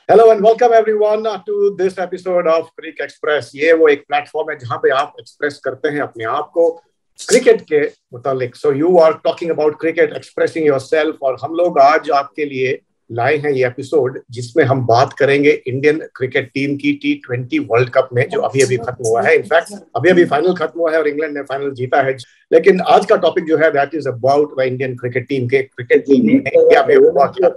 Hello and welcome everyone to this episode of cric express. ये वो एक platform है जहां पे आप एक्सप्रेस करते हैं अपने आप को क्रिकेट के मुतालिक। So you are talking about cricket, expressing yourself. और हम लोग आज आपके लिए लाए हैं ये एपिसोड जिसमें हम बात करेंगे इंडियन क्रिकेट टीम की T20 वर्ल्ड कप में, जो अभी अभी खत्म हुआ है। इनफैक्ट अभी अभी फाइनल खत्म हुआ है और इंग्लैंड ने फाइनल जीता है। लेकिन आज का टॉपिक जो है that is about the Indian cricket team के क्रिकेट टीम में इंडिया में हुआ क्या।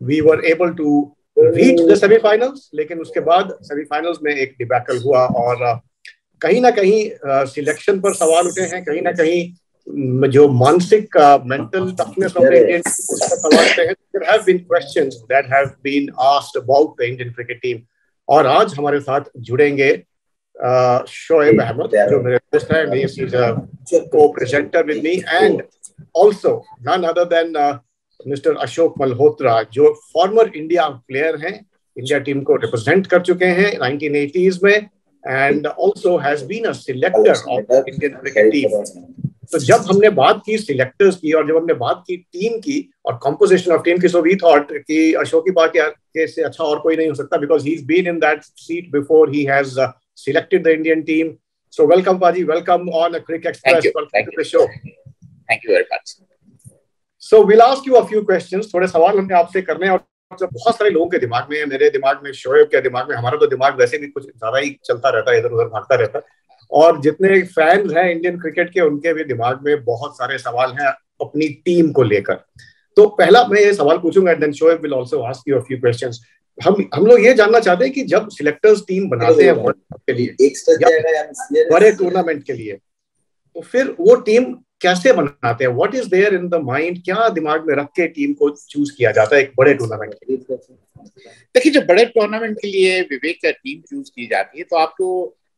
We were able to reach the semifinals, लेकिन उसके बाद सेमीफाइनल्स में एक डिबैकल हुआ और कहीं ना कहीं सिलेक्शन पर सवाल उठे हैं, कहीं ना कहीं जो मानसिक mental toughness of the Indian team उस पर सवाल उठे हैं। There have been questions that have been asked about the Indian cricket team. और आज हमारे साथ जुड़ेंगे शोएब अहमद, जो मेरे दोस्त हैं। He is a co presenter with me and also none other than mister Ashok Malhotra, जो फॉर्मर इंडिया प्लेयर हैं, इंडिया टीम को रिप्रेजेंट कर चुके हैं 1980s में and also has been a selector of Indian cricket team. तो जब हमने बात की सिलेक्टर्स की और जब हमने बात की टीम की और कंपोजिशन ऑफ टीम की, सो वी थॉट कि अशोक की बात के से अच्छा और कोई नहीं हो सकता, because he is been in that seat before he has selected the Indian team. So welcome paaji, welcome on Cric Express, welcome to the show. Thank you very much. So we'll ask you a few questions. थोड़े सवाल हमने आपसे करने हैं और जब बहुत सारे लोगों के दिमाग में, मेरे दिमाग में, शोएब के दिमाग में, हमारा तो दिमाग वैसे भी कुछ ज्यादा ही चलता रहता है, इधर उधर भागता रहता है। और जितने फैंस हैं इंडियन क्रिकेट के, उनके भी दिमाग में बहुत सारे सवाल हैं अपनी टीम को लेकर। तो पहला मैं ये सवाल पूछूंगा and then Shoaib will also ask you a few questions. हम लोग ये जानना चाहते हैं कि जब सिलेक्टर्स टीम बनाते हैं वर्ल्ड कप के लिए, बड़े टूर्नामेंट के लिए, तो फिर वो टीम कैसे बनाते हैं? What is there in the mind? क्या दिमाग में रख के टीम को चूज किया जाता है एक बड़े टूर्नामेंट के लिए? देखिए, जब बड़े टूर्नामेंट के लिए विवेक का टीम चूज की जाती है तो आपको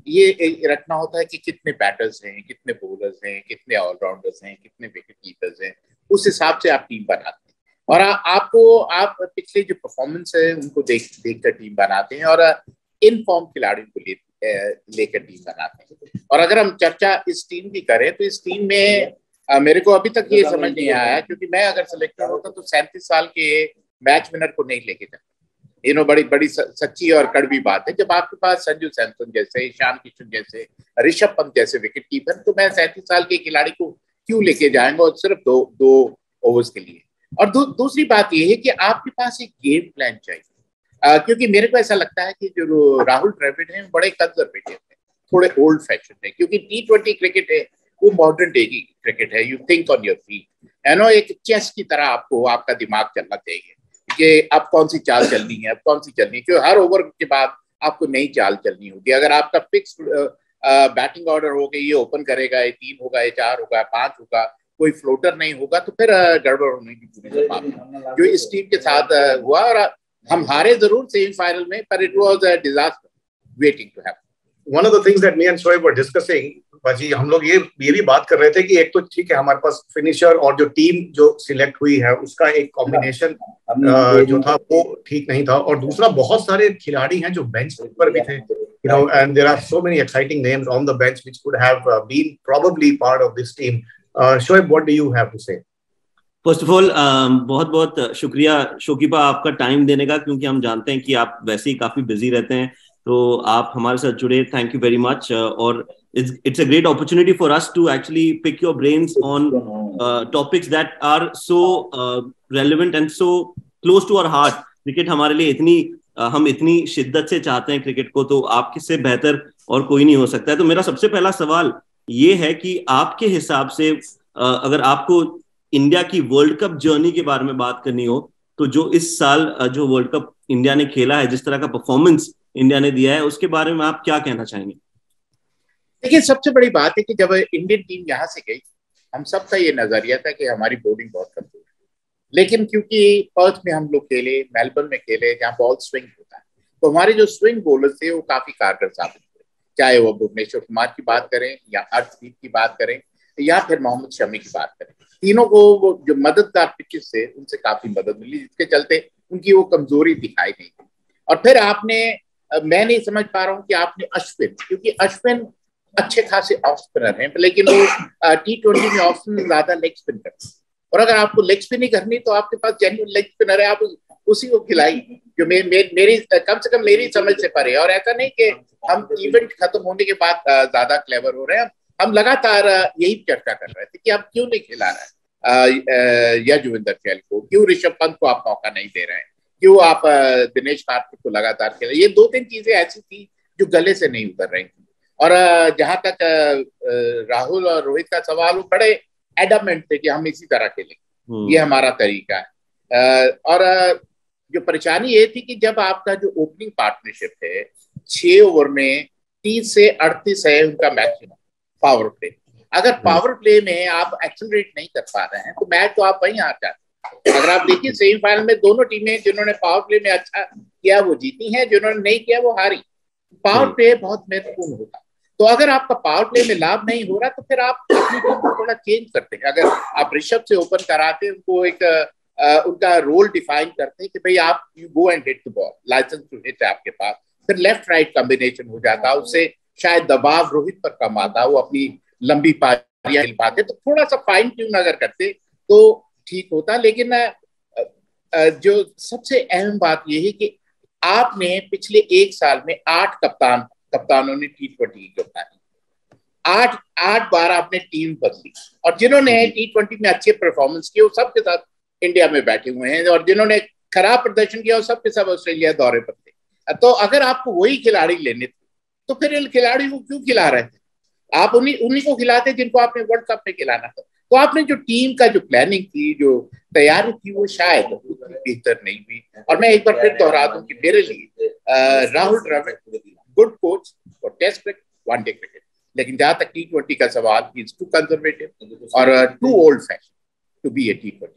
ये रखना होता है कि कितने बैटर्स हैं, कितने बॉलर्स हैं, कितने ऑलराउंडर्स हैं, कितने विकेट कीपर्स हैं। उस हिसाब से आप टीम बनाते हैं और आप पिछले जो परफॉर्मेंस है उनको देख कर टीम बनाते हैं और इन फॉर्म खिलाड़ियों को लेकर टीम बनाते हैं। और अगर हम चर्चा इस टीम की करें तो इस टीम में मेरे को अभी तक ये समझ नहीं आया, क्योंकि मैं अगर सिलेक्टर होता तो 37 साल के मैच विनर को नहीं लेके जाता। बड़ी बड़ी सच्ची और कड़वी बात है। जब आपके पास संजू सैमसन जैसे, ईशान किशन जैसे, ऋषभ पंत जैसे विकेट कीपर, तो मैं 37 साल के खिलाड़ी को क्यों लेके जाएंगे और सिर्फ दो ओवर्स के लिए। और दूसरी बात यह है कि आपके पास एक गेम प्लान चाहिए, क्योंकि मेरे को ऐसा लगता है कि जो राहुल द्रविड़ हैं बड़े कंजर्वेटिव हैं, थोड़े ओल्ड फैशन है, क्योंकि T20 क्रिकेट है वो मॉडर्न डे की क्रिकेट है। You think on your feet, एक चेस की तरह आपको आपका दिमाग चलना चाहिए कि अब कौन सी चाल चलनी है, अब कौन सी चलनी है, क्योंकि हर ओवर के बाद आपको नई चाल चलनी होगी। अगर आपका फिक्स बैटिंग ऑर्डर हो गई, ये ओपन करेगा, ये 3 होगा, ये 4 होगा, 5 होगा, कोई फ्लोटर नहीं होगा, तो फिर गड़बड़ होने की पूरी संभावना, जो इस टीम के साथ हुआ। और हम हारे जरूर सेमीफाइनल में, पर it was a disaster waiting to happen. One of the things that me and Shoaib were discussing, बाजी, हम लोग ये भी बात कर रहे थे कि एक तो ठीक है हमारे पास फिनिशर और जो टीम जो सिलेक्ट हुई है उसका एक कॉम्बिनेशन जो था वो ठीक नहीं था, और दूसरा बहुत सारे खिलाड़ी हैं जो बेंच पर भी थे, you know, and there are so many exciting names on the bench which could have been probably part of this team. Shoaib, what do you have to say? First of all बहुत बहुत शुक्रिया शोकिबा आपका time देने का, क्योंकि हम जानते हैं कि आप वैसे ही काफी बिजी रहते हैं, तो आप हमारे साथ जुड़े, थैंक यू वेरी मच। और it's a great opportunity for us to actually pick your brains on topics that are so relevant and so close to our heart. Cricket हमारे लिए हम इतनी शिद्दत से चाहते हैं क्रिकेट को, तो आपके से बेहतर और कोई नहीं हो सकता है। तो मेरा सबसे पहला सवाल ये है कि आपके हिसाब से अगर आपको इंडिया की वर्ल्ड कप जर्नी के बारे में बात करनी हो, तो जो इस साल जो वर्ल्ड कप इंडिया ने खेला है, जिस तरह का परफॉर्मेंस इंडिया ने दिया है, उसके बारे में आप क्या कहना चाहेंगे? देखिए, सबसे बड़ी बात है कि जब इंडियन टीम यहाँ से गई, हम सबका ये नजरिया था कि हमारी बॉलिंग बहुत कमजोर है, लेकिन क्योंकि पर्थ में हम लोग खेले, मेलबर्न में खेले, जहाँ बॉल स्विंग होता है, तो हमारे जो स्विंग बॉलर्स थे वो काफी कारगर साबित हुए। चाहे वो भुवनेश्वर कुमार की बात करें या अर्शदीप की बात करें या फिर मोहम्मद शमी की बात करें, तीनों को वो जो मददगार पिचेस थे उनसे काफी मदद मिली, जिसके चलते उनकी वो कमजोरी दिखाई नहीं दी। और फिर मैं नहीं समझ पा रहा हूँ कि आपने अश्विन, क्योंकि अश्विन अच्छे खासे ऑफ स्पिनर हैं, लेकिन वो T20 में ऑफ स्पिन ज्यादा लेग स्पिन करते हैं, और अगर आपको लेग स्पिन ही करनी तो आपके पास जेन्युइन लेग स्पिनर है, आप उसी को खिलाइए। जो मेरी कम से कम मेरी समझ से परे। और ऐसा नहीं कि हम इवेंट खत्म होने के बाद ज्यादा क्लेवर हो रहे हैं, हम लगातार यही चर्चा कर रहे थे कि आप क्यों नहीं खिला रहे यजुवेंद्र चहल को, क्यों ऋषभ पंत को आप मौका नहीं दे रहे हैं, क्यों आप दिनेश कार्तिक को लगातार खेल रहे। ये 2-3 चीजें ऐसी थी जो गले से नहीं उतर रही थी। और जहां तक राहुल और रोहित का सवाल, वो बड़े एडमेंट थे कि हम इसी तरह खेलेंगे, ये हमारा तरीका है। और जो परेशानी ये थी कि जब आपका जो ओपनिंग पार्टनरशिप है 6 ओवर में 30 से 38 है उनका मैक्सिमम पावर प्ले, अगर पावर प्ले में आप एक्सेलरेट नहीं कर पा रहे हैं तो मैच तो आप वहीं हार जाते हैं। अगर आप देखिए सेमीफाइनल में दोनों टीमें जिन्होंने पावर प्ले में अच्छा किया वो जीती हैं, जिन्होंने नहीं किया वो हारी। पावर प्ले बहुत महत्वपूर्ण होता। तो अगर आपका पावर प्ले में लाभ नहीं हो रहा तो फिर आप अपनी टीम को थोड़ा चेंज करते हैं। अगर आप ऋषभ से ओपन कराते, उनको एक उनका रोल डिफाइन करते हैं कि भाई आप you go and hit the ball, license to hit है आपके पास, फिर लेफ्ट राइट कॉम्बिनेशन हो जाता, उससे शायद दबाव रोहित पर कम आता, वो अपनी लंबी पारियां खेल पाते। तो थोड़ा सा फाइन ट्यून अगर करते तो ठीक होता। लेकिन जो सबसे अहम बात यह है कि आपने पिछले 1 साल में 8 कप्तानों ने T20 की कप्तानी, 8 बार आपने टीम बदली, और जिन्होंने T20 में अच्छे परफॉर्मेंस किए वो सबके साथ इंडिया में बैठे हुए हैं, और जिन्होंने खराब प्रदर्शन किया वो सबके सब ऑस्ट्रेलिया दौरे पर थे। तो अगर आपको वही खिलाड़ी लेने थे तो फिर इन खिलाड़ी को क्यों खिला रहे थे? आप उन्हीं को खिलाते जिनको आपने वर्ल्ड कप में खिलाना था। तो आपने जो टीम का जो प्लानिंग थी, जो तैयारी थी, वो शायद बेहतर नहीं हुई। और मैं एक बार फिर दोहरा दूं कि मेरे लिए Rahul Dravid good coach for test cricket, one day cricket, लेकिन जहां तक T20 का सवाल, ही इज टू कंजर्वेटिव और too old fashion to be a T20।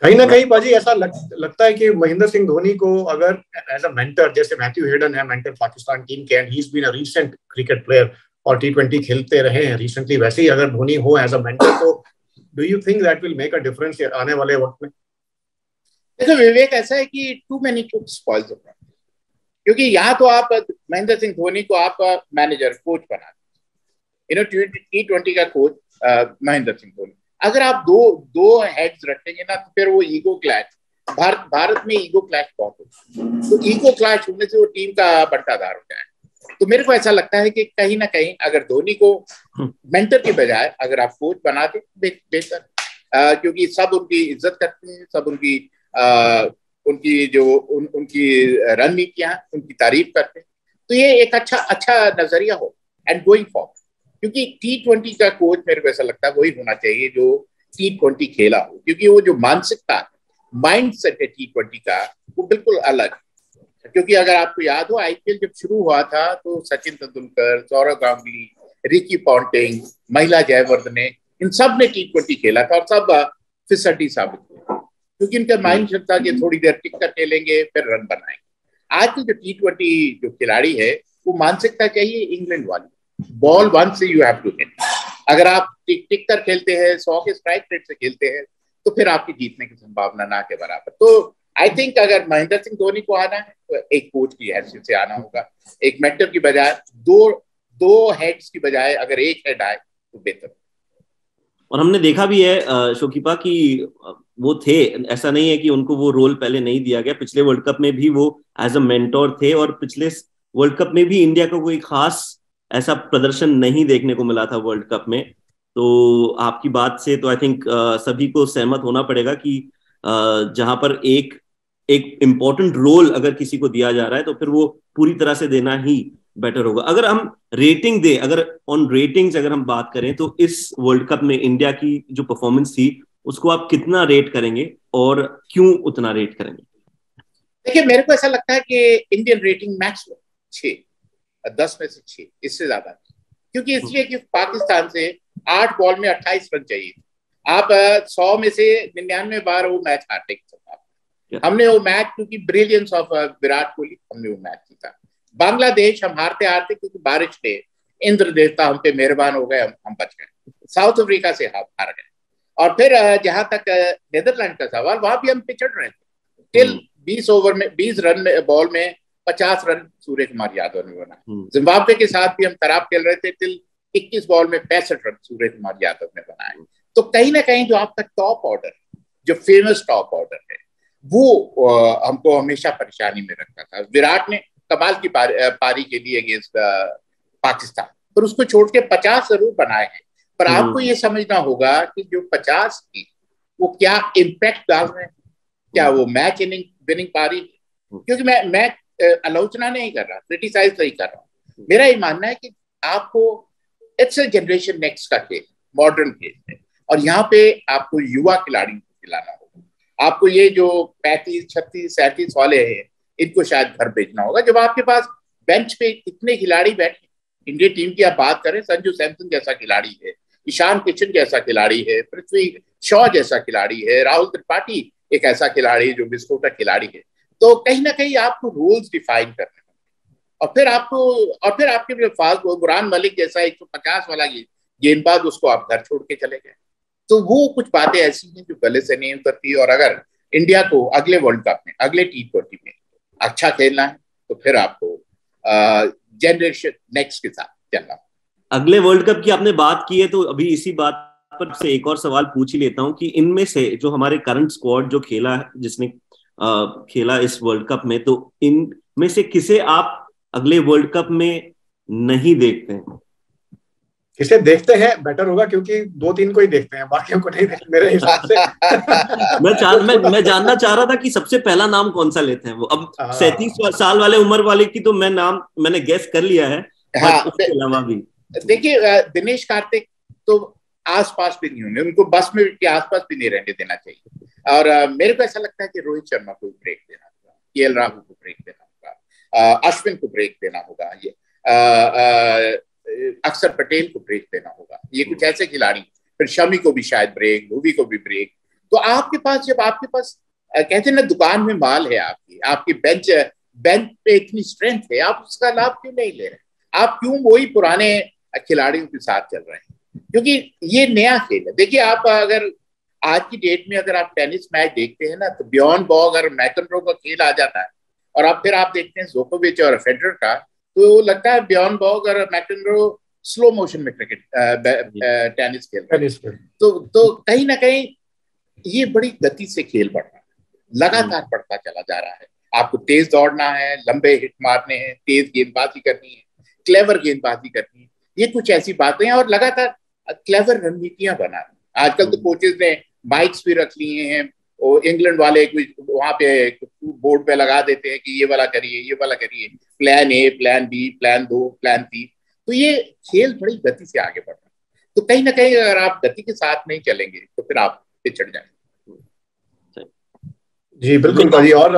कहीं ना कहीं बाजी ऐसा लगता है कि महेंद्र सिंह धोनी को अगर एज अ मेंटर, जैसे मैथ्यू हेडन है मेंटर पाकिस्तान टीम के, and he is been a recent cricket player और T20 खेलते रहे हैं रिसेंटली, वैसे ही अगर धोनी हो एज अ मेंटर, तो do you think that will make a difference आने वाले वक्त में? देखो विवेक, ऐसा है कि too many cooks spoil the fried, क्योंकि यहाँ तो आप महेंद्र सिंह धोनी को आप मैनेजर कोच बना T20 का कोच महेंद्र सिंह धोनी। अगर आप दो हेड्स रखेंगे ना तो फिर वो ईगो क्लैश, भारत में ईगो क्लैश बहुत होता है, तो ईगो क्लैश होने से वो टीम का बंटाधार हो जाए। तो मेरे को ऐसा लगता है कि कहीं ना कहीं अगर धोनी को मेंटर की बजाय अगर आप कोच बना दे बेहतर, क्योंकि सब उनकी इज्जत करते हैं, सब उनकी जो उनकी रणनीतियां उनकी तारीफ करते हैं। तो ये एक अच्छा नजरिया हो एंड गोइंग फॉरवर्ड, क्योंकि T20 का कोच मेरे को ऐसा लगता है वही होना चाहिए जो T20 खेला हो, क्योंकि वो जो मानसिकता माइंड सेट है T20 का वो बिल्कुल अलग है। क्योंकि अगर आपको याद हो IPL जब शुरू हुआ था तो सचिन तेंदुलकर, सौरव गांगुली, रिकी पॉन्टिंग, महिला जयवर्धने, इन सब ने T20 खेला था और सब फिसड्डी साबित हुए, क्योंकि इनका माइंड सेट था कि थोड़ी देर टिक कर खेलेंगे फिर रन बनाएंगे। आज की जो T20 जो खिलाड़ी है वो मानसिकता चाहिए इंग्लैंड वाली, बॉल वन से यू हैव टू हिट। अगर आप टिक कर खेलते हैं, 100 के स्ट्राइक रेट से खेलते हैं, तो फिर आपकी जीतने की संभावना ना के बराबर। तो आई थिंक अगर महेंद्र सिंह धोनी को आना है तो एक कोच की हैसियत से आना होगा, एक मेंटर की बजाय दो हेड्स की बजाय अगर एक हेड आए तो बेहतर। और हमने देखा भी है शोकीपा कि वो थे, ऐसा नहीं है कि उनको वो रोल पहले नहीं दिया गया, पिछले वर्ल्ड कप में भी वो एज अ मेंटोर थे, और पिछले वर्ल्ड कप में भी इंडिया को कोई खास ऐसा प्रदर्शन नहीं देखने को मिला था वर्ल्ड कप में। तो आपकी बात से तो आई थिंक सभी को सहमत होना पड़ेगा कि जहां पर एक इम्पोर्टेंट रोल अगर किसी को दिया जा रहा है तो फिर वो पूरी तरह से देना ही बेटर होगा। अगर हम रेटिंग दे, अगर ऑन रेटिंग्स अगर हम बात करें तो इस वर्ल्ड कप में इंडिया की जो परफॉर्मेंस थी उसको आप कितना रेट करेंगे और क्यों उतना रेट करेंगे? देखिए मेरे को ऐसा लगता है कि इंडियन रेटिंग मैक्सिमम 10 में से 6, इससे ज्यादा, क्योंकि इसलिए कि पाकिस्तान से 8 बॉल में 28 रन चाहिए। आप 100 में से 99 बार वो मैच हारने की संभावना। हमने वो मैच, क्योंकि ब्रिलियंस ऑफ विराट कोहली, हमने वो मैच जीता। बांग्लादेश हम हारते क्योंकि बारिश थे, इंद्र देवता हम पे मेहरबान हो गए, हम बच गए। साउथ अफ्रीका से हार गए। और फिर जहां तक नेदरलैंड का सवाल, वहां भी हम पिछड़ रहे थे टिल 20 ओवर में 20 रन में बॉल में 50 रन सूर्य कुमार यादव ने बनाए। जिम्बाब्वे के साथ भी हम खराब खेल रहे थे, टिल 21 बॉल में 65 रन सूर्य कुमार यादव ने बनाए। तो कहीं ना कहीं जो आपका टॉप ऑर्डर, जो फेमस टॉप ऑर्डर है, वो हमको हमेशा परेशानी में रखता था। विराट ने कमाल की पारी के लिए अगेंस्ट पाकिस्तान, पर उसको छोड़ के 50 जरूर बनाए हैं। पर आपको ये समझना होगा कि जो 50 थी वो क्या इम्पैक्ट डाल रहे हैं, क्या वो मैच विनिंग पारी। क्योंकि मैं आलोचना नहीं कर रहा, क्रिटिसाइज नहीं कर रहा। मेरा ये मानना है कि आपको इट्स जनरेशन नेक्स्ट का खेल, मॉडर्न खेल है, और यहाँ पे आपको युवा खिलाड़ियों को खिलाना होगा। आपको ये जो 35, 36, 37 वाले हैं इनको शायद घर भेजना होगा। जब आपके पास बेंच पे इतने खिलाड़ी बैठे, इंडियन टीम की आप बात करें, संजू सैमसन जैसा खिलाड़ी है, ईशान किशन जैसा खिलाड़ी है, पृथ्वी शॉ जैसा खिलाड़ी है, राहुल त्रिपाठी एक ऐसा खिलाड़ी जो विस्फोटक खिलाड़ी है, तो कहीं ना कहीं आपको रूल्स डिफाइन करने होंगे। और फिर आपके पास बुरहान मलिक जैसा 150 वाला गेंदबाज, उसको आप घर छोड़ के चले गए। तो वो कुछ बातें ऐसी हैं जो गले से नहीं उतरती। और अगर इंडिया को अगले वर्ल्ड कप में, अगले T20 में अच्छा खेलना है तो फिर आपको जनरेशन नेक्स्ट के साथ चलना। अगले वर्ल्ड कप की आपने बात की है, तो अभी इसी बात पर से एक और सवाल पूछ ही लेता हूं कि इनमें से जो हमारे करंट स्क्वाड जो खेला है, जिसने खेला इस वर्ल्ड कप में, तो इनमें से किसे आप अगले वर्ल्ड कप में नहीं देखते हैं? किसे देखते हैं बेटर होगा, क्योंकि 2-3 को ही देखते हैं, बाकियों को नहीं देखते मेरे हिसाब से। मैं जानना चाह रहा था कि सबसे पहला नाम कौन सा लेते हैं वो। अब 37 साल वाले उम्र वाले की तो मैंने गेस कर लिया है। हाँ, उसके अलावा भी देखिए, दिनेश कार्तिक तो आसपास भी नहीं होंगे, उनको बस में के आसपास भी नहीं रहने देना चाहिए। और मेरे को ऐसा लगता है कि रोहित शर्मा को ब्रेक देना होगा, KL राहुल को ब्रेक देना होगा, अश्विन को ब्रेक देना होगा, ये अक्षर पटेल को ब्रेक देना होगा। ये कुछ ऐसे खिलाड़ी, फिर शमी को भी शायद ब्रेक, भुवी को भी ब्रेक। तो आपके पास जब आपके पास कहते हैं ना, दुकान में माल है, आपकी बेंच पे इतनी स्ट्रेंथ है, आप उसका लाभ क्यों नहीं ले रहे? आप क्यों वही पुराने खिलाड़ियों के साथ चल रहे हैं? क्योंकि ये नया खेल है। देखिए, आप अगर आज की डेट में अगर आप टेनिस मैच देखते हैं ना, तो बियॉन्ड बॉग और मैकनरो का खेल आ जाता है, और आप फिर आप देखते हैं जोकोविच और फेडरर का, तो लगता है बियॉन्ड बॉग और मैकनरो स्लो मोशन में क्रिकेट टेनिस खेल रहे हैं। तो कहीं ना कहीं ये बड़ी गति से खेल बढ़ रहा है, लगातार बढ़ता चला जा रहा है। आपको तेज दौड़ना है, लंबे हिट मारने हैं, तेज गेंदबाजी करनी है, क्लेवर गेंदबाजी करनी है, ये कुछ ऐसी बातें हैं। और लगातार क्लेवर रणनीतियां बना रहे हैं। आजकल तो कोचेस ने माइक्स भी रख लिए हैं, और इंग्लैंड वाले वहां पे बोर्ड पे लगा देते हैं कि ये वाला करिए, ये वाला करिए, plan A, plan B, plan 2, plan 3। तो ये खेल बड़ी गति से आगे बढ़ रहा है। तो कहीं ना कहीं अगर आप गति के साथ नहीं चलेंगे तो फिर आप पिछड़ जाएंगे। जी बिल्कुल भाई। और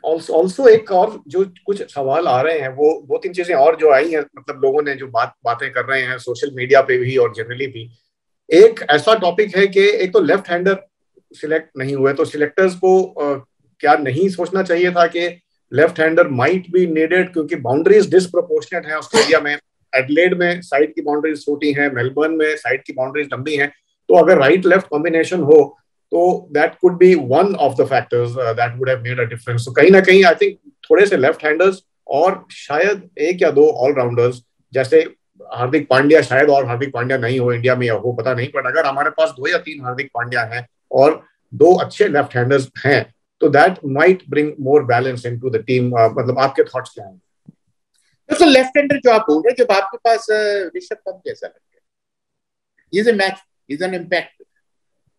ऑल्सो एक और जो कुछ सवाल आ रहे हैं, वो 2-3 चीजें और जो आई हैं, मतलब लोगों ने जो बातें कर रहे हैं सोशल मीडिया पे भी और जनरली भी। एक ऐसा टॉपिक है कि एक तो लेफ्ट हैंडर सिलेक्ट नहीं हुए, तो सिलेक्टर्स को क्या नहीं सोचना चाहिए था कि left hander might be needed, क्योंकि बाउंड्रीज डिसप्रोपोर्शनेट है ऑस्ट्रेलिया में। एडलेड में साइड की बाउंड्रीज छोटी हैं, मेलबर्न में साइड की बाउंड्रीज लंबी हैं। तो अगर राइट लेफ्ट कॉम्बिनेशन हो तो that could be one of the factors that would have made a difference. तो कहीं ना कहीं आई थिंक थोड़े से लेफ्ट हैंडर्स और शायद 1 या 2 ऑलराउंडर्स, जैसे हार्दिक पांड्या, शायद और हार्दिक पांड्या नहीं हो इंडिया में या हो पता नहीं, बट अगर हमारे पास 2 या 3 हार्दिक पांड्या हैं और 2 अच्छे लेफ्ट हैंडर्स हैं, तो that might bring more balance into the team. मतलब आपके थॉट्स क्या हैं? तो लेफ्ट हैंडर जो आप बोल रहे हैं, जब आपके पास ऋषभ पंत जैसा लग गया, is a match, is an impact.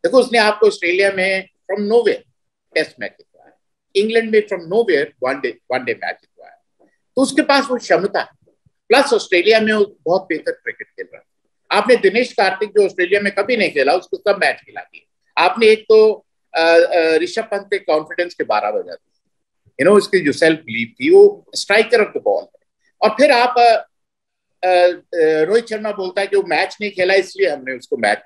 देखो, उसने आपको ऑस्ट्रेलिया में फ्रॉम नोवेयर टेस्ट मैच जितवाया, इंग्लैंड में फ्रॉम नोवेयर वनडे मैच जितवाया। तो उसके पास वो क्षमता है, प्लस ऑस्ट्रेलिया में वो बहुत बेहतर क्रिकेट खेल रहा है। आपने दिनेश कार्तिक जो ऑस्ट्रेलिया में कभी नहीं खेला, उसको सब मैच खिला दिया आपने। एक तो ऋषभ पंत के कॉन्फिडेंस के 12 बजा दी, उसकी जो सेल्फ बिलीफ थी, वो स्ट्राइकर ऑफ द बॉल है। और फिर आप रोहित शर्मा बोलता है कि वो मैच नहीं खेला इसलिए हमने उसको मैच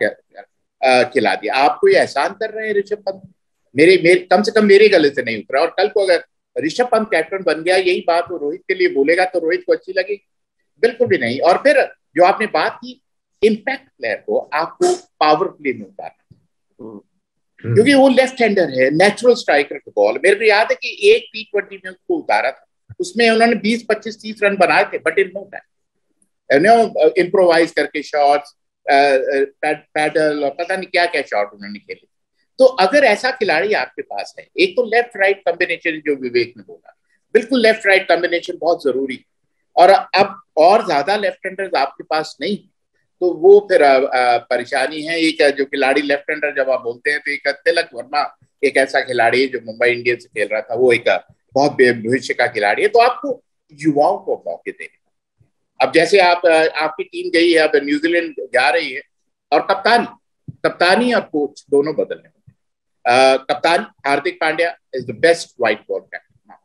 खिला दिया। आपको ये एहसान कर रहे हैं ऋषभ पंत, मेरे कम से कम मेरे गले से नहीं उतरा। और कल को अगर ऋषभ पंत कैप्टन बन गया, यही बात वो रोहित के लिए बोलेगा तो रोहित को अच्छी लगेगी? बिल्कुल भी नहीं। और फिर जो आपने बात की, इम्पैक्ट प्लेयर को आपको पावर प्ले में उतारना, क्योंकि वो लेफ्ट हैंडर है, natural striker of the ball. मेरे को याद है कि एक T20 में उसको उतारा था, उसमें उन्होंने 20, 25, 30 रन बनाए थे, but in no time improvise करके शॉट्स, पैडल और पता नहीं क्या क्या शॉट उन्होंने खेले। तो अगर ऐसा खिलाड़ी आपके पास है, एक तो लेफ्ट राइट कॉम्बिनेशन जो विवेक ने बोला, बिल्कुल लेफ्ट राइट कॉम्बिनेशन बहुत जरूरी है। और अब और ज्यादा लेफ्ट हैंडर्स आपके पास नहीं, तो वो फिर परेशानी है। एक जो खिलाड़ी लेफ्ट हैंडर जब आप बोलते हैं, तो एक तिलक वर्मा एक ऐसा खिलाड़ी है जो मुंबई इंडियंस से खेल रहा था, वो एक बहुत भविष्य का खिलाड़ी है। तो आपको युवाओं को मौके देने, अब जैसे आप आपकी टीम गई है, अब न्यूजीलैंड जा रही है, और कप्तानी कप्तानी और कोच दोनों बदलने। कप्तान Hardik Pandya is the best white ball captain.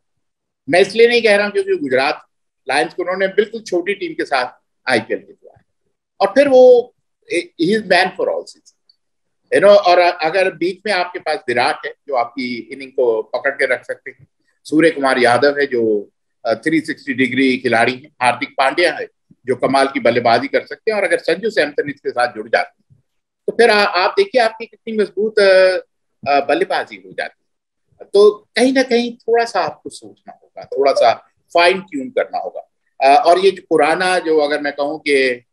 मैं इसलिए नहीं कह रहा हूं क्योंकि गुजरात लायंस को उन्होंने बिल्कुल छोटी टीम के साथ आईपीएल जितवाया, और फिर वो he is man for all season, you know. और अगर बीच में आपके पास विराट है जो आपकी इनिंग को पकड़ के रख सकते हैं, सूर्य कुमार यादव है जो 360 डिग्री खिलाड़ी है, हार्दिक पांड्या है जो कमाल की बल्लेबाजी कर सकते हैं, और अगर संजू सैमसन इसके साथ जुड़ जाते हैं तो फिर आप देखिए आपकी कितनी मजबूत बल्लेबाजी हो जाती है। तो कहीं ना कहीं थोड़ा सा आपको सोचना होगा, थोड़ा सा फाइन ट्यून करना होगा। और ये जो पुराना, जो अगर मैं कहूँ कि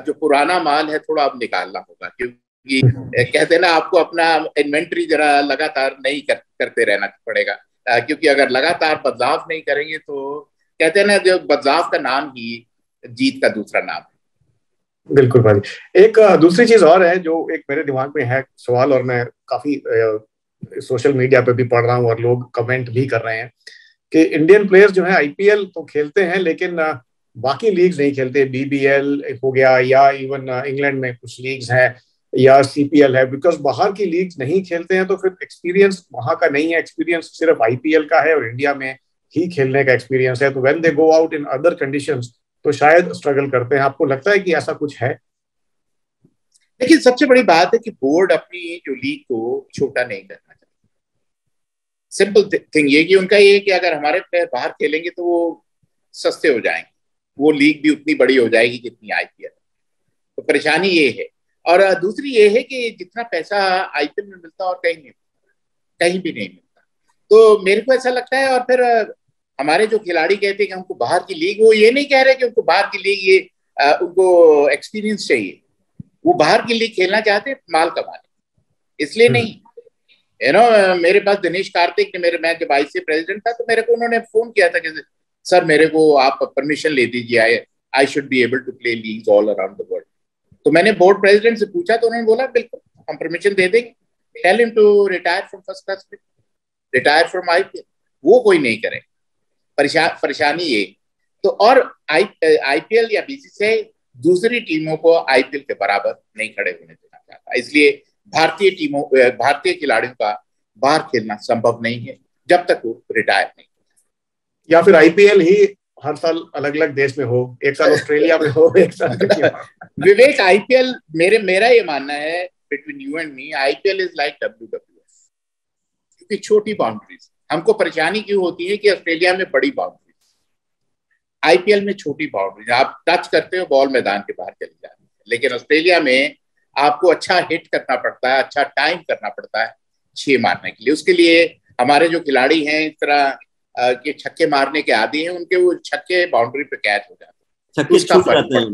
जो पुराना माल है थोड़ा अब निकालना होगा, क्योंकि कहते हैं ना आपको अपना इन्वेंट्री जरा लगातार नहीं करते रहना पड़ेगा, क्योंकि अगर लगातार बदलाव नहीं करेंगे तो कहते हैं ना जो बदलाव का नाम ही जीत का दूसरा नाम है। बिल्कुल भाई। एक दूसरी चीज और है जो एक मेरे दिमाग में है सवाल, और मैं काफी सोशल मीडिया पे भी पढ़ रहा हूँ और लोग कमेंट भी कर रहे हैं कि इंडियन प्लेयर्स जो है आईपीएल तो खेलते हैं लेकिन बाकी लीग्स नहीं खेलते। बीबीएल हो गया या इवन इंग्लैंड में कुछ लीग्स हैं या सीपीएल है, बिकॉज बाहर की लीग्स नहीं खेलते हैं तो फिर एक्सपीरियंस वहां का नहीं है, एक्सपीरियंस सिर्फ आईपीएल का है और इंडिया में ही खेलने का एक्सपीरियंस है। तो when they go out in other conditions तो शायद स्ट्रगल करते हैं। आपको लगता है कि ऐसा कुछ है? लेकिन सबसे बड़ी बात है कि बोर्ड अपनी जो लीग को छोटा नहीं करना चाहता। सिंपल थिंग ये कि उनका ये कि अगर हमारे प्लेयर बाहर खेलेंगे तो वो सस्ते हो जाएंगे, वो लीग भी उतनी बड़ी हो जाएगी जितनी आईपीएल। तो परेशानी ये है। और दूसरी ये है कि जितना पैसा आईपीएल में मिलता है और कहीं नहीं, कहीं भी नहीं मिलता। तो मेरे को ऐसा लगता है, और फिर हमारे जो खिलाड़ी कहते हैं कि हमको बाहर की लीग, वो ये नहीं कह रहे कि उनको बाहर की लीग ये उनको एक्सपीरियंस चाहिए, वो बाहर की लीग खेलना चाहते हैं माल कमाने, इसलिए नहीं। यू नो, मेरे पास दिनेश कार्तिक ने, मेरे मैं जब आईसीए प्रेसिडेंट था तो मेरे को उन्होंने फोन किया था कि सर मेरे को आप परमिशन ले दीजिए, I should be able to play leagues all around the world. तो मैंने बोर्ड प्रेसिडेंट से पूछा तो उन्होंने बोला बिल्कुल हम परमिशन दे देंगे, tell him to retire from first class cricket, retire from IPL. वो कोई नहीं करे, परेशानी ये। तो और आईपीएल या बीसीसीआई दूसरी टीमों को आईपीएल के बराबर नहीं खड़े होने देना चाहता, इसलिए भारतीय टीमों, भारतीय खिलाड़ियों का बाहर खेलना संभव नहीं है जब तक वो रिटायर नहीं। या फिर आईपीएल ही हर साल अलग अलग देश में हो, एक साल ऑस्ट्रेलिया में हो, एक साल विवेक, आईपीएल मेरा ये मानना है, between you and me, IPL is like WWF, क्योंकि छोटी बाउंड्रीज। हमको परेशानी क्यों होती है कि ऑस्ट्रेलिया में बड़ी बाउंड्रीज, आईपीएल में छोटी बाउंड्रीज, आप टच करते हो बॉल मैदान के बाहर चली जाती है। लेकिन ऑस्ट्रेलिया में आपको अच्छा हिट करना पड़ता है, अच्छा टाइम करना पड़ता है 6 मारने के लिए। उसके लिए हमारे जो खिलाड़ी हैं इस तरह के छक्के मारने के आदी हैं, उनके वो छक्के बाउंड्री पे कैच हो जाते हैं, उसका फर्क पड़ता है।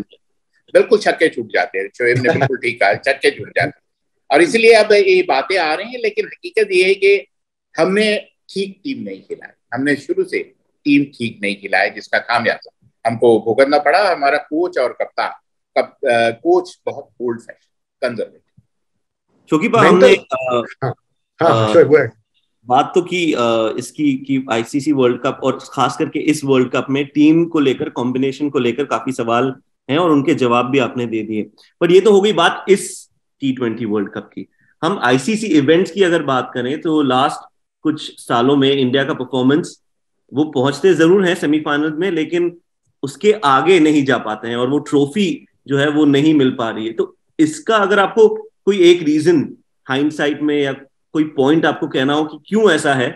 बिल्कुल छक्के छूट जाते हैं, शोएब ने बिल्कुल ठीक कहा, छक्के छूट जाते हैं। और इसलिए अब ये बातें आ रही हैं, लेकिन हकीकत ये है कि हमने ठीक टीम नहीं खिलाई, हमने शुरू से टीम ठीक नहीं खिलाई, जिसका खामियाजा हमको भुगतना पड़ा। हमारा कोच और कप्तान कोच बहुत ओल्ड फैशन कंजर्वेटिव। शोकीबा, हमने बात तो की इसकी कि आईसीसी वर्ल्ड कप और खास करके इस वर्ल्ड कप में टीम को लेकर, कॉम्बिनेशन को लेकर काफी सवाल हैं और उनके जवाब भी आपने दे दिए। पर ये तो हो गई बात इस T20 वर्ल्ड कप की। हम आईसीसी इवेंट्स की अगर बात करें तो लास्ट कुछ सालों में इंडिया का परफॉर्मेंस, वो पहुंचते जरूर हैं सेमीफाइनल में लेकिन उसके आगे नहीं जा पाते हैं और वो ट्रॉफी जो है वो नहीं मिल पा रही है। तो इसका अगर आपको कोई एक रीजन हाइंडसाइट में या कोई पॉइंट आपको कहना हो कि क्यों ऐसा है,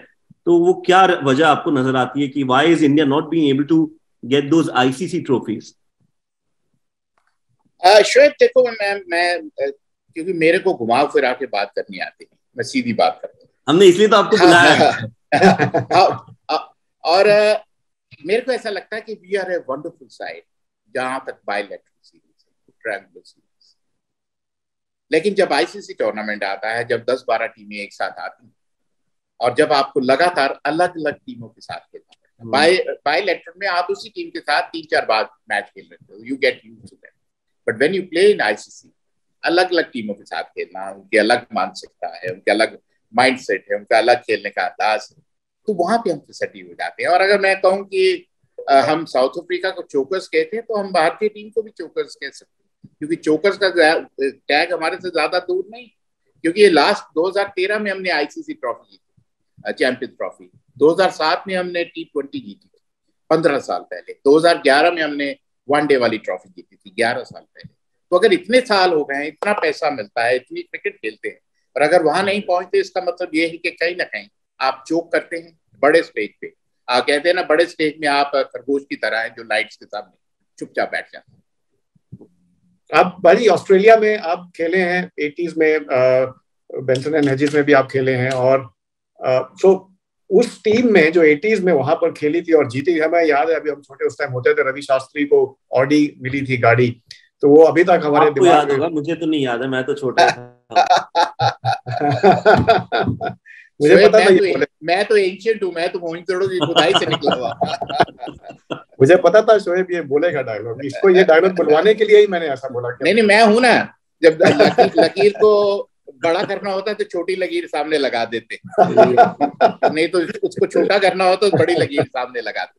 तो वो क्या वजह आपको नजर आती है कि why is India not being able to get those ICC trophies? Shoaib देखो, मैं क्योंकि मेरे को घुमा फिरा के बात करनी आती है, मैं सीधी बात करता हूँ। हमने इसलिए तो आपको बुलाया है। और मेरे को ऐसा लगता है कि we are a wonderful side जहां तक बायलैटरल सीरीज है, ट्रायंगुलर सीरीज। लेकिन जब आईसीसी टूर्नामेंट आता है, जब 10-12 टीमें एक साथ आती हैं और जब आपको लगातार अलग अलग टीमों के साथ खेलना पड़ता है, बायलैटरल में आप उसी टीम के साथ 3-4 बार मैच खेल लेते हो, you get used to that. But when you play in ICC, अलग अलग टीमों के साथ खेलना, उनकी अलग मानसिकता है, उनके अलग माइंडसेट है, उनका अलग खेलने का अंदाज है, तो वहां पे हम फिसटी हो जाते हैं। और अगर मैं कहूँ कि हम साउथ अफ्रीका को चोकर्स कहते हैं, तो हम भारतीय टीम को भी चोकर्स कह सकते हैं, क्योंकि चोकर्स का टैग हमारे से ज्यादा दूर नहीं, क्योंकि ये लास्ट 2013 में हमने आईसीसी ट्रॉफी जीती, चैंपियंस ट्रॉफी। 2007 में हमने T20 जीती, 15 साल पहले। 2011 में हमने वनडे वाली ट्रॉफी जीती थी, 11 साल पहले। तो अगर इतने साल हो गए हैं, इतना पैसा मिलता है, इतनी क्रिकेट खेलते हैं, और अगर वहां नहीं पहुंचते, इसका मतलब ये है कि कहीं ना कहीं आप चोक करते हैं बड़े स्टेज पे। कहते हैं ना, बड़े स्टेज में आप खरगोश की तरह हैं जो लाइट्स के सामने चुपचाप बैठ जाते हैं। आप भाई ऑस्ट्रेलिया में आप खेले हैं 80s में, बेंसन एंड हेजिस में भी आप खेले हैं, और सो उस टीम में जो 80s में वहां पर खेली थी और जीती, हमें याद है, अभी हम छोटे उस टाइम होते थे, रवि शास्त्री को ऑडी मिली थी गाड़ी, तो वो अभी तक हमारे दिमाग याद होगा, मुझे तो नहीं याद है, मैं तो छोटा था। मुझे पता था, मैं तो एंशिएंट हूं, मैं तो मोहिंजोदड़ो की खुदाई से निकला हुआ। मुझे पता था शोएब ये बोलेगा डायलॉग, इसको ये डायलॉग बुलवाने के लिए ही मैंने ऐसा बोला। नहीं, मैं हूं ना, जब लकीर को बड़ा करना होता है तो छोटी लकीर सामने लगा देते, नहीं तो उसको छोटा करना हो तो बड़ी लकीर सामने लगा देते।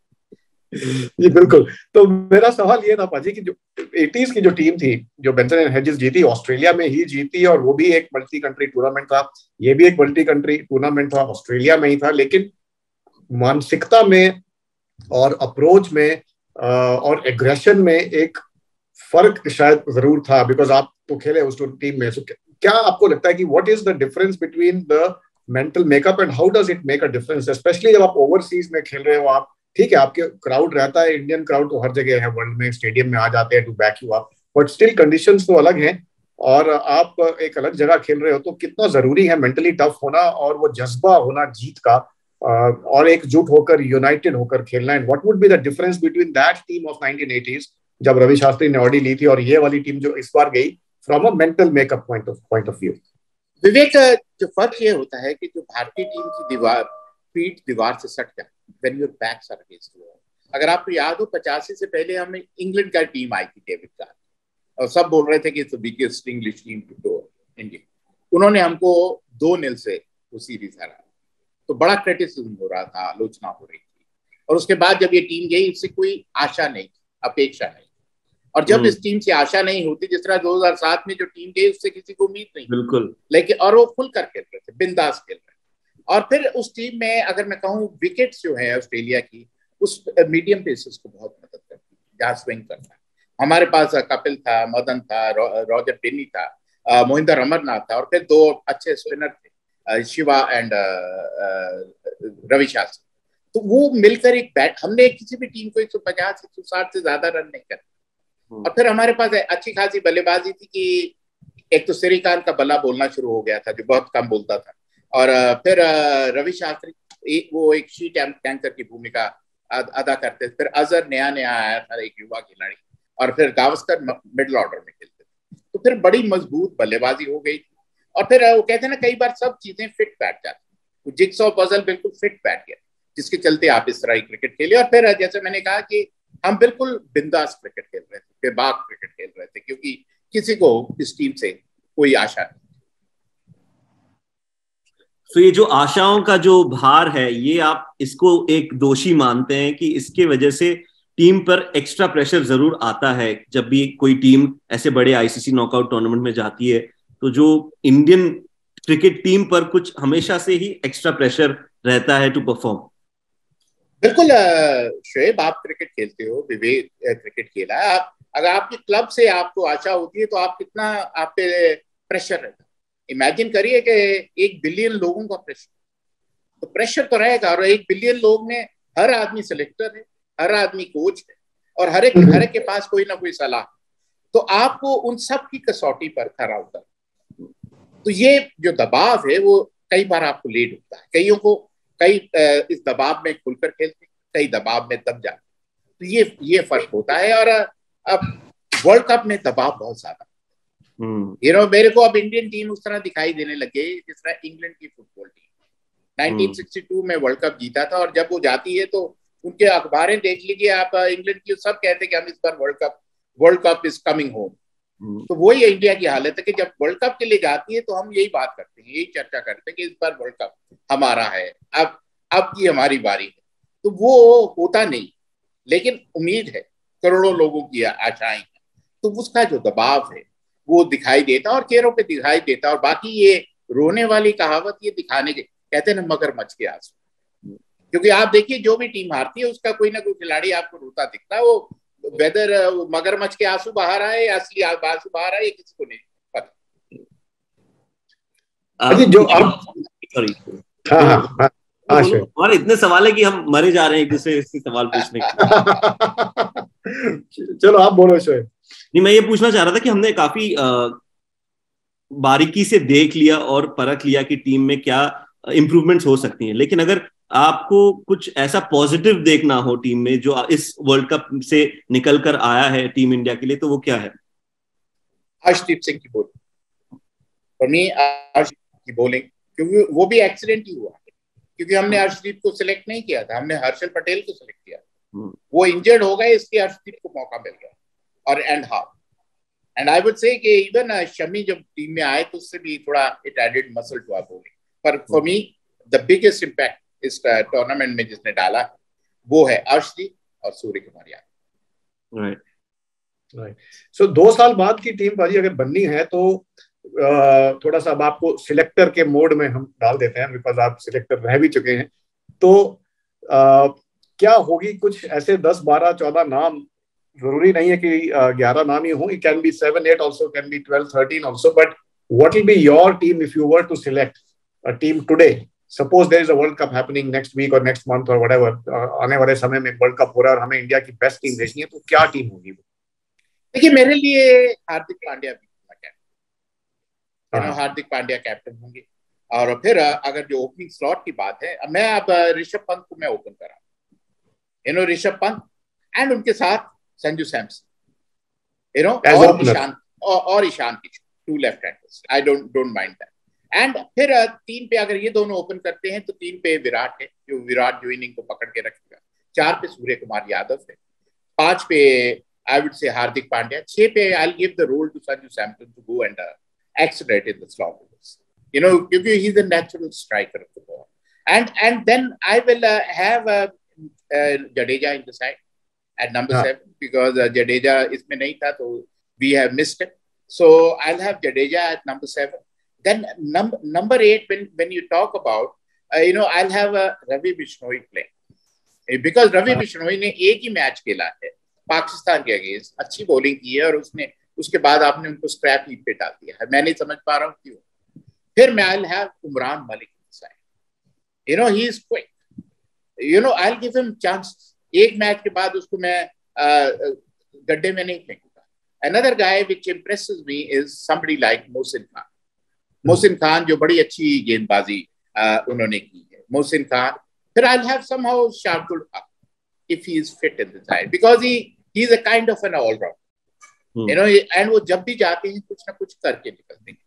जी बिल्कुल। तो मेरा सवाल ये था पाजी कि जो 80s की जो टीम थी, जो बेंसन एंड हेजिस जीती, ऑस्ट्रेलिया में ही जीती, और वो भी एक मल्टी कंट्री टूर्नामेंट था, ये भी एक मल्टी कंट्री टूर्नामेंट था, ऑस्ट्रेलिया में ही था, लेकिन मानसिकता में और अप्रोच में और एग्रेशन में एक फर्क शायद जरूर था, बिकॉज आप तो खेले उस टीम में। so, क्या आपको लगता है कि what is the difference between the mental makeup and how does it make a difference, specially जब आप ओवरसीज में खेल रहे हो? आप ठीक है, आपके क्राउड रहता है, इंडियन क्राउड तो हर जगह है वर्ल्ड में, स्टेडियम में आ जाते हैं to back you up, but still conditions तो अलग हैं, और आप एक अलग जगह खेल रहे हो, तो कितना जरूरी है मेंटली टफ होना और वो जज्बा होना जीत का, और एकजुट होकर, यूनाइटेड होकर खेलना। And what would be the difference between that team of 1980s जब रवि शास्त्री ने ऑडी ली थी, और ये वाली टीम जो इस बार गई from a mental makeup point of view? Vivek, जो फर्क ये होता है कि जो भारतीय टीम की पीठ दीवार से सट जाती, when your backs are against the wall। अगर आपको याद हो, 85 से पहले हमें इंग्लैंड का टीम आई थी, डेविड कार्ड, और सब बोल रहे थे कि it's the biggest English team to do India. उन्होंने हमको 2-0 से वो सीरीज हराया, तो बड़ा क्रिटिसिज्म हो रहा था, आलोचना हो रही थी, और उसके बाद जब ये टीम गई, इससे कोई आशा नहीं, अपेक्षा नहीं, और जब इस टीम से आशा नहीं होती, जिस तरह 2007 में जो टीम गई, उससे किसी को उम्मीद नहीं, बिल्कुल, लेकिन और वो खुलकर खेल रहे थे, बिंदास खेल रहे थे। और फिर उस टीम में अगर मैं कहूँ, विकेट्स जो है ऑस्ट्रेलिया की, उस मीडियम पेसर्स को बहुत मदद करती है, जहाँ स्विंग करना है। हमारे पास कपिल था, मदन था, रॉजर डेनी था, मोहिंदर अमरनाथ था, और फिर 2 अच्छे स्पिनर थे, शिवा एंड रवि शास्त्री। तो वो मिलकर एक बैट, हमने किसी भी टीम को 150-160 से ज्यादा रन नहीं करते। और फिर हमारे पास अच्छी खासी बल्लेबाजी थी कि एक तो श्रीकांत का बल्ला बोलना शुरू हो गया था, जो बहुत कम बोलता था, और फिर रवि शास्त्री वो एक शीट टैंकर की भूमिका अदा करते थे। फिर अजहर नया आया था, एक युवा खिलाड़ी, और फिर गावस्कर मिडिल ऑर्डर में खेलते थे। तो फिर बड़ी मजबूत बल्लेबाजी हो गई थी, और फिर वो कहते हैं ना, कई बार सब चीजें फिट बैठ जाती, जिक्सॉ पजल बिल्कुल फिट बैठ गया, जिसके चलते आप इस तरह की क्रिकेट खेले। और फिर जैसे मैंने कहा कि हम बिल्कुल बिंदास क्रिकेट खेल रहे थे, बेबाक क्रिकेट खेल रहे थे, क्योंकि किसी को इस टीम से कोई आशा नहीं। तो ये जो आशाओं का जो भार है, ये आप इसको एक दोषी मानते हैं कि इसके वजह से टीम पर एक्स्ट्रा प्रेशर जरूर आता है? जब भी कोई टीम ऐसे बड़े आईसीसी नॉकआउट टूर्नामेंट में जाती है, तो जो इंडियन क्रिकेट टीम पर कुछ हमेशा से ही एक्स्ट्रा प्रेशर रहता है टू परफॉर्म। बिल्कुल शोएब, आप क्रिकेट खेलते हो, विवेक क्रिकेट खेला है, आप अगर आपके क्लब से आपको आशा होती है तो आप कितना आप पे प्रेशर रहता है। इमेजिन करिए कि 1 बिलियन लोगों का प्रेशर, तो प्रेशर तो रहेगा, और 1 बिलियन लोग में हर आदमी सिलेक्टर है, हर आदमी कोच है, और हर एक के पास कोई ना कोई सलाह, तो आपको उन सब की कसौटी पर खरा उतर। तो ये जो दबाव है वो कई बार आपको लेट होता है, कईयों को कई इस दबाव में खुलकर खेलते, कई दबाव में दब जाते, तो ये फर्क होता है। और अब वर्ल्ड कप में दबाव बहुत ज्यादा, मेरे को अब इंडियन टीम उस तरह दिखाई देने लगे जिस तरह इंग्लैंड की फुटबॉल टीम 1962 में वर्ल्ड कप जीता था, और जब वो जाती है तो उनके अखबारें देख लीजिए आप, इंग्लैंड की सब कहते हैं कि हम इस बार world cup is coming home. तो वही इंडिया की हालत है कि जब वर्ल्ड कप के लिए जाती है तो हम यही बात करते हैं, यही चर्चा करते हैं कि इस बार वर्ल्ड कप हमारा है, अब की हमारी बारी है। तो वो होता नहीं, लेकिन उम्मीद है, करोड़ों लोगों की आशाएं हैं, तो उसका जो दबाव है वो दिखाई देता और चेहरों पे दिखाई देता। और बाकी ये रोने वाली कहावत, ये दिखाने के कहते हैं ना, मगरमच्छ के आंसू। क्योंकि आप देखिए जो भी टीम हारती है उसका कोई ना कोई खिलाड़ी आपको रोता दिखता है, वो वेदर मगरमच्छ के आंसू बाहर रहा है या असली आंसू बाहर आए, किसी को नहीं पता। जो आप सॉरी, हाँ, और इतने सवाल है कि हम मरे जा रहे हैं एक दूसरे से सवाल पूछने के। चलो आप बोलो शोएब। नहीं, मैं ये पूछना चाह रहा था कि हमने काफी बारीकी से देख लिया और परख लिया कि टीम में क्या इंप्रूवमेंट्स हो सकती हैं, लेकिन अगर आपको कुछ ऐसा पॉजिटिव देखना हो टीम में जो इस वर्ल्ड कप से निकल कर आया है टीम इंडिया के लिए, तो वो क्या है? हर्षदीप सिंह की बॉलिंग, फॉर मी हर्षदीप की बॉलिंग, क्योंकि वो भी एक्सीडेंट ही हुआ, क्योंकि हमने हर्षदीप को सिलेक्ट नहीं किया था, हमने हर्षल पटेल को सिलेक्ट किया। वो इंजर्ड हो गए, इसलिए हर्षदीप को मौका मिल गया। और एंड आई वुड से कि इवन शमी जब टीम में आए तो उससे भी थोड़ा it added muscle to our bowling. पर for me the biggest impact इस टूर्नामेंट में जिसने डाला वो है अर्शदीप और सूर्य कुमार यादव। राइट। सो 2 साल बाद की टीम भाजी अगर बननी है तो थोड़ा सा अब आपको सिलेक्टर के मोड में हम डाल देते हैं, बिकॉज आप सिलेक्टर रह भी चुके हैं। तो क्या होगी, कुछ ऐसे 10, 12, 14 नाम, जरूरी नहीं है कि 11 नाम ही हो, it can be 7, 8 also, can be 12, 13 also, but what will be your team if you were to select a team today? Suppose there is a World Cup happening next week or next month or whatever, आने वाले समय में world cup हो रहा है और हमें India की बेस्ट टीम देखनी है, तो क्या टीम होगी? देखिए, मेरे लिए हार्दिक पांड्या भी कैप्टन, हार्दिक पांड्या कैप्टन होंगे। और फिर अगर जो ओपनिंग स्लॉट की बात है, मैं अब ऋषभ पंत को मैं ओपन करा, ऋषभ पंत एंड उनके साथ संजू सैमसन, और Ishan Kishan, 2 left handers, I don't mind that. And फिर 3 पे अगर ये दोनों ओपन करते हैं तो 3 पे विराट है, जो विराट जो इनिंग को पकड़ के रखेगा। 4 पे सूर्य कुमार यादव है, 5 पे आई वुड से हार्दिक पांड्या, 6 पे I give the role to Sanju Samson to go and accelerate in the slot, क्योंकि he is a natural striker of the ball. And then I will have Jadeja in the side at number 7, because Jadeja इसमें नहीं था, तो we have missed it. So I'll have Jadeja at number 7. Then number 8, when you talk about, I'll have Ravi Bishnoi playing, because Ravi Bishnoi ने एक ही match खेला है पाकिस्तान के against, अच्छी बॉलिंग की है, और उसके बाद आपने उनको स्क्रैप हीप पे डाल दिया है। मैं नहीं समझ पा रहा हूँ क्यों। फिर मैं I'll have Umran Malik side, he is quick, I'll give him chances। एक मैच के बाद उसको मैं गड्ढे में नहीं फेंकूंगा। Another guy which impresses me is somebody like Mohsin Khan. Mohsin Khan जो बड़ी अच्छी गेंदबाजी उन्होंने की है, मोहसिन खान। फिर I'll have somehow शार्दुल हक if he is fit in the side, because he is a kind of an all-rounder, and वो जब भी जाते हैं कुछ ना कुछ करके निकलते हैं।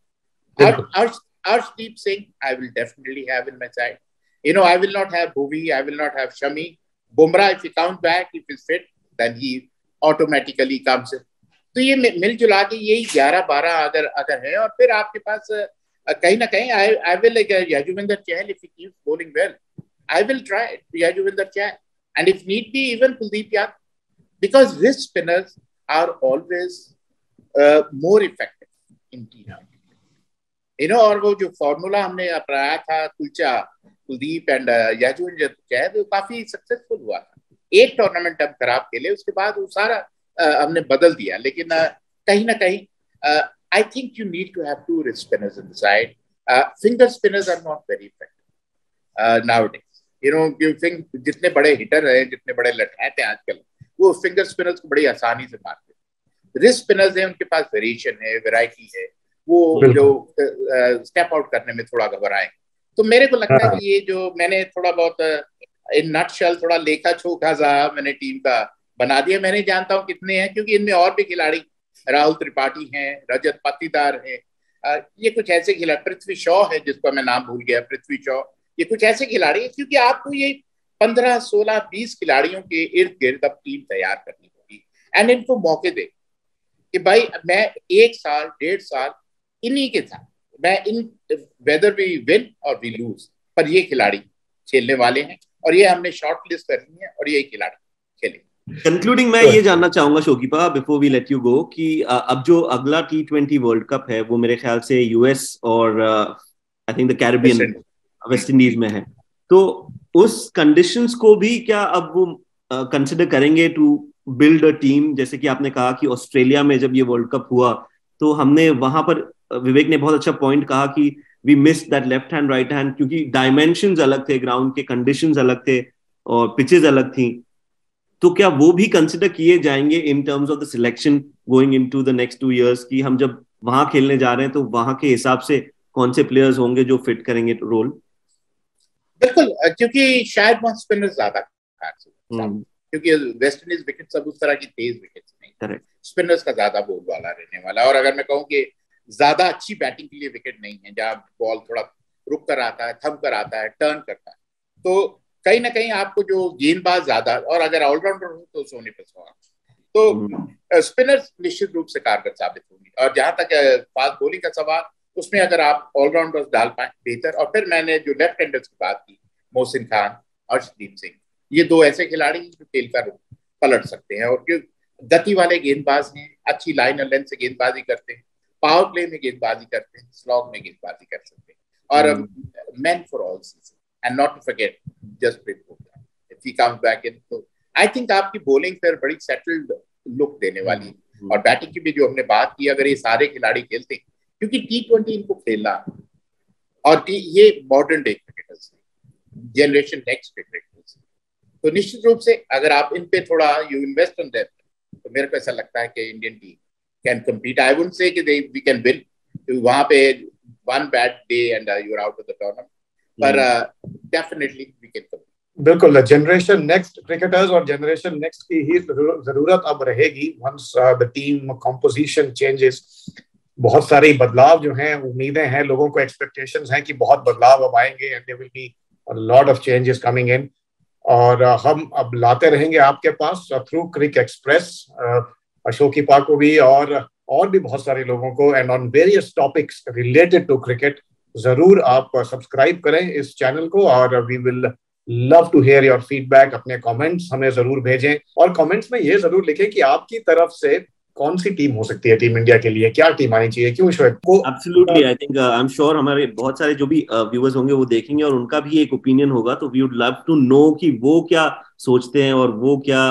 Arshdeep Singh I will definitely have in my side. I will not have Bhuvi, I will not have Shami. Bumrah, if he comes back, if he's fit, then he automatically comes in. तो ये मिलजुला के यही 11-12 अगर है। और फिर आपके पास कहीं ना कहीं I will like Yuzvendra Chahal, if he keeps bowling well, I will try Yuzvendra Chahal, and if need be even Kuldeep Yadav, because wrist spinners are always more effective in team. और वो जो formula हमने अपनाया था Kuldeep and Yuzvendra Chahal, वो काफी successful हुआ था। एक टूर्नामेंट हम खराब खेले, उसके बाद वो सारा हमने बदल दिया। लेकिन कहीं ना कहीं I think you need to have 2 wrist spinners in the side. Finger spinners are not very effective nowadays. जितने बड़े हिटर हैं, जितने बड़े लठैत हैं आजकल, वो फिंगर स्पिनर्स को बड़ी आसानी से मारते हैं। रिस्ट स्पिनर्स हैं, उनके पास वेरिएशन है, वैरायटी है, वो जो स्टेप आउट करने में थोड़ा घबराए। तो मेरे को लगता है कि ये जो मैंने थोड़ा बहुत इन नटशेल थोड़ा लेखा छोखा सा मैंने टीम का बना दिया। मैं नहीं जानता हूँ कितने हैं, क्योंकि इनमें और भी खिलाड़ी राहुल त्रिपाठी हैं, रजत पाटीदार हैं, ये कुछ ऐसे खिलाड़ी, पृथ्वी शॉ है जिसको मैं नाम भूल गया, पृथ्वी शॉ, ये कुछ ऐसे खिलाड़ी हैं। क्योंकि आपको ये 15, 16, 20 खिलाड़ियों के इर्द गिर्द अब टीम तैयार करनी होगी एंड इनको मौके दे कि भाई मैं 1 साल 1.5 साल इन्हीं के साथ, मैं इन वेदर वी विन और वी लूज, पर ये खिलाड़ी खेलने वाले हैं और ये हमने शॉर्ट लिस्ट करनी है और ये खिलाड़ी खेलेंगे। कंक्लूडिंग मैं ये जानना चाहूंगा शोकीपा, before we let you go, कि अब जो अगला T20 वर्ल्ड कप है वो मेरे ख्याल से यूएस और I think the Caribbean, West Indies में है, तो उस कंडीशंस को भी क्या अब वो कंसिडर करेंगे टू बिल्ड अ टीम? जैसे कि आपने कहा कि ऑस्ट्रेलिया में जब ये वर्ल्ड कप हुआ तो हमने वहां पर, विवेक ने बहुत अच्छा पॉइंट कहा कि we miss that left hand right hand, क्योंकि डायमेंशंस अलग थे, ग्राउंड के कंडीशंस अलग थे और पिचेस अलग थी। तो क्या वो भी कंसिडर किए जाएंगे in terms of the selection going into the next 2 years, कि हम जब वहां खेलने जा रहे हैं तो वहां के हिसाब से कौन से प्लेयर्स होंगे जो फिट करेंगे रोल? बिल्कुल, क्योंकि शायद वहां स्पिनर ज्यादा, क्योंकि वेस्ट इंडीज विकेट सब उस तरह की तेज विकेट्स नहीं, स्पिनर्स का ज्यादा बोल वाला रहने वाला। और अगर मैं कहूँ कि ज्यादा अच्छी बैटिंग के लिए विकेट नहीं है, जहाँ बॉल थोड़ा रुक कर आता है, थम कर आता है, टर्न करता है, तो कहीं ना कहीं आपको जो गेंदबाज ज्यादा, और अगर ऑलराउंडर हो तो सोने पे सुहागा, तो स्पिनर्स निश्चित रूप से कारगर साबित होंगे। और जहां तक फास्ट बॉलिंग का सवाल, उसमें अगर आप ऑलराउंडर्स डाल पाए बेहतर। और फिर मैंने जो लेफ्ट हैंडर्स की बात की, मोहसिन खान, अर्शदीप सिंह, ये 2 ऐसे खिलाड़ी जो खेल कर पलट सकते हैं और जो गति वाले गेंदबाज हैं, अच्छी लाइन और लेंथ से गेंदबाजी करते हैं, पावर प्ले में गेंदबाजी करते हैं, स्लॉग में गेंदबाजी कर सकते हैं, और man for all season and not to forget Jasprit Bumrah, if he comes back in, तो आई थिंक आपकी बॉलिंग फिर बड़ी सेटल्ड लुक देने वाली है। और बैटिंग की भी जो हमने बात की, अगर ये सारे खिलाड़ी खेलते हैं, क्योंकि T20 इनको खेलना, और ये modern day cricketers, generation next cricketers, तो निश्चित रूप से अगर आप इन पे थोड़ा यू इन्वेस्ट ऑन देम, तो मेरे को ऐसा लगता है कि Indian team can compete. I wouldn't say कि वी कैन विन, वहां पे one bad day and you are out of the tournament, पर डेफिनेटली वी कैन कम्पीट। बिल्कुल, जनरेशन नेक्स्ट क्रिकेटर्स और जनरेशन नेक्स्ट की ही जरूरत अब रहेगी once the team composition changes. बहुत सारे बदलाव जो हैं, उम्मीदें हैं, लोगों को एक्सपेक्टेशंस हैं कि बहुत बदलाव अब आएंगे and there will be a lot of changes coming in, और हम अब लाते रहेंगे आपके पास थ्रू क्रिक एक्सप्रेस शोकीपा को भी और भी बहुत सारे लोगों को, and on various topics related to cricket. जरूर आप सब्सक्राइब करें इस चैनल को, और we will love to hear your feedback. अपने कमेंट्स हमें जरूर भेजें, और कमेंट्स में ये जरूर लिखें कि आपकी तरफ से कौन सी टीम हो सकती है टीम इंडिया के लिए, क्या टीम आनी चाहिए, क्यों Shoaib? Absolutely, I think I am sure हमारे बहुत सारे जो भी व्यूअर्स होंगे वो देखेंगे और उनका भी एक ओपिनियन होगा, तो we would love to know कि वो क्या सोचते हैं और वो क्या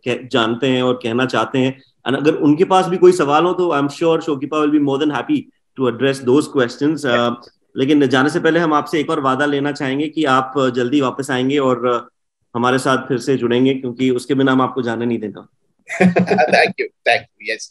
जानते हैं और कहना चाहते हैं। एंड अगर उनके पास भी कोई सवाल हो तो आई एम श्योर शोकीपा will be more than happy to address those questions. लेकिन जाने से पहले हम आपसे एक और वादा लेना चाहेंगे कि आप जल्दी वापस आएंगे और हमारे साथ फिर से जुड़ेंगे, क्योंकि उसके बिना हम आपको जाने नहीं देगा। Thank you, yes,